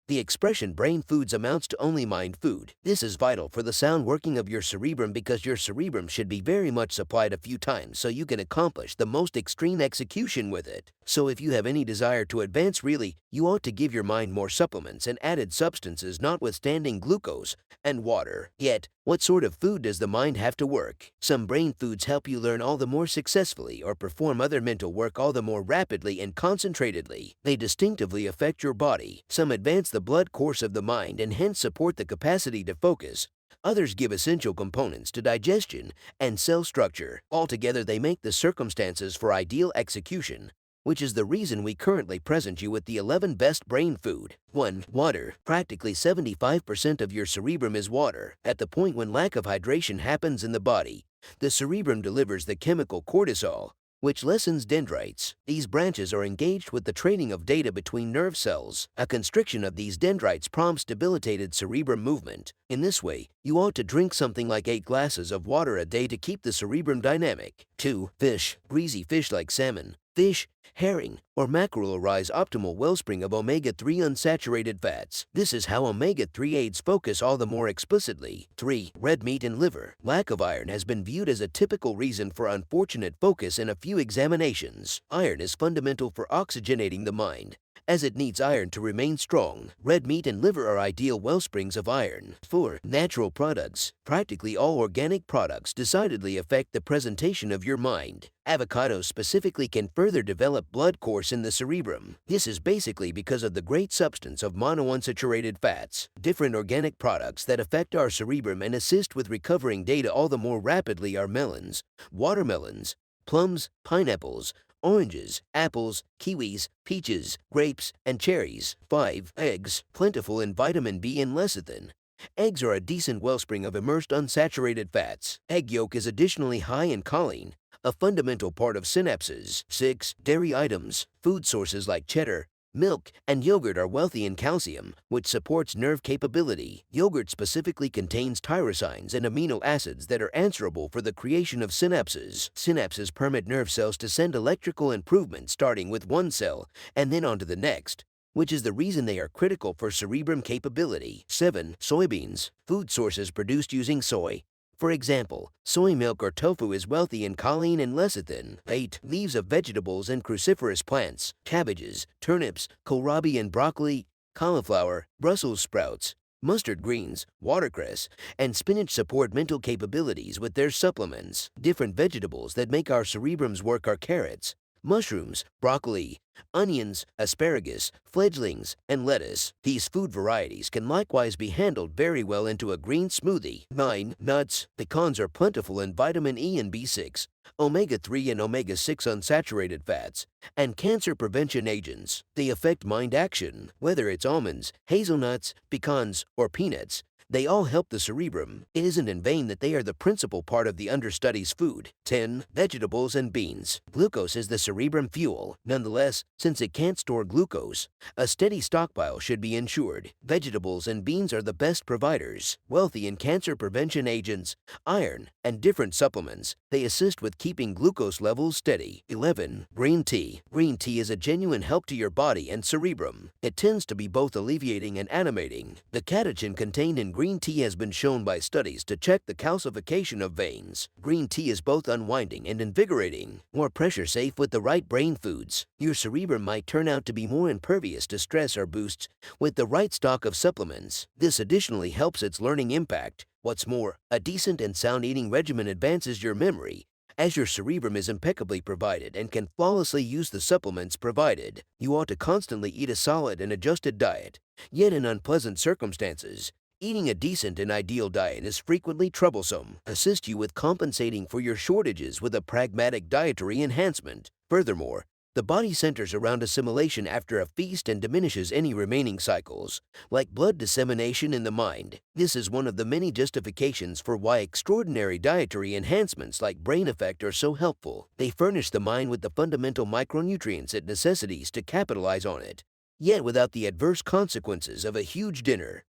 The expression brain foods amounts to only mind food. This is vital for the sound working of your cerebrum because your cerebrum should be very much supplied a few times so you can accomplish the most extreme execution with it. So if you have any desire to advance really, you ought to give your mind more supplements and added substances notwithstanding glucose and water. Yet, what sort of food does the mind have to work? Some brain foods help you learn all the more successfully or perform other mental work all the more rapidly and concentratedly. They distinctively affect your body. Some advance the blood course of the mind and hence support the capacity to focus. Others give essential components to digestion and cell structure. Altogether, they make the circumstances for ideal execution, which is the reason we currently present you with the 11 best brain food. 1. Water. Practically 75% of your cerebrum is water. At the point when lack of hydration happens in the body, the cerebrum delivers the chemical cortisol, which lessens dendrites. These branches are engaged with the trading of data between nerve cells. A constriction of these dendrites prompts debilitated cerebrum movement. In this way, you ought to drink something like 8 glasses of water a day to keep the cerebrum dynamic. 2. Fish. Greasy fish like salmon, fish, herring, or mackerel arise optimal wellspring of omega-3 unsaturated fats. This is how omega-3 aids focus all the more explicitly. 3. Red meat and liver. Lack of iron has been viewed as a typical reason for unfortunate focus in a few examinations. Iron is fundamental for oxygenating the mind, as it needs iron to remain strong. Red meat and liver are ideal wellsprings of iron. 4. Natural products. Practically all organic products decidedly affect the presentation of your mind. Avocados specifically can further develop blood course in the cerebrum. This is basically because of the great substance of monounsaturated fats. Different organic products that affect our cerebrum and assist with recovering data all the more rapidly are melons, watermelons, plums, pineapples, oranges, apples, kiwis, peaches, grapes, and cherries. 5. Eggs. Plentiful in vitamin B and lecithin. Eggs are a decent wellspring of immersed unsaturated fats. Egg yolk is additionally high in choline, a fundamental part of synapses. 6. Dairy items. Food sources like cheddar, milk, and yogurt are wealthy in calcium, which supports nerve capability. Yogurt specifically contains tyrosines and amino acids that are answerable for the creation of synapses. Synapses permit nerve cells to send electrical improvement starting with one cell and then on to the next, which is the reason they are critical for cerebrum capability. 7. Soybeans. Food sources produced using soy. For example, soy milk or tofu is wealthy in choline and lecithin. 8. Leaves of vegetables and cruciferous plants. Cabbages, turnips, kohlrabi and broccoli, cauliflower, Brussels sprouts, mustard greens, watercress, and spinach support mental capabilities with their supplements. Different vegetables that make our cerebrums work are carrots, mushrooms, broccoli, onions, asparagus, fledglings, and lettuce. These food varieties can likewise be handled very well into a green smoothie. 9. Nuts. Pecans are plentiful in vitamin E and B6, omega-3 and omega-6 unsaturated fats, and cancer prevention agents. They affect mind action. Whether it's almonds, hazelnuts, pecans, or peanuts, they all help the cerebrum. It isn't in vain that they are the principal part of the understudy's food. 10. Vegetables and beans. Glucose is the cerebrum fuel. Nonetheless, since it can't store glucose, a steady stockpile should be ensured. Vegetables and beans are the best providers. Wealthy in cancer prevention agents, iron, and different supplements, they assist with keeping glucose levels steady. 11. Green tea. Green tea is a genuine help to your body and cerebrum. It tends to be both alleviating and animating. The catechin contained in green tea has been shown by studies to check the calcification of veins. Green tea is both unwinding and invigorating. More pressure safe with the right brain foods. Your cerebrum might turn out to be more impervious to stress or boosts with the right stock of supplements. This additionally helps its learning impact. What's more, a decent and sound eating regimen advances your memory, as your cerebrum is impeccably provided and can flawlessly use the supplements provided. You ought to constantly eat a solid and adjusted diet. Yet in unpleasant circumstances, eating a decent and ideal diet is frequently troublesome. Assist you with compensating for your shortages with a pragmatic dietary enhancement. Furthermore, the body centers around assimilation after a feast and diminishes any remaining cycles, like blood dissemination in the mind. This is one of the many justifications for why extraordinary dietary enhancements like Brain Effect are so helpful. They furnish the mind with the fundamental micronutrients it necessitates to capitalize on it, yet without the adverse consequences of a huge dinner.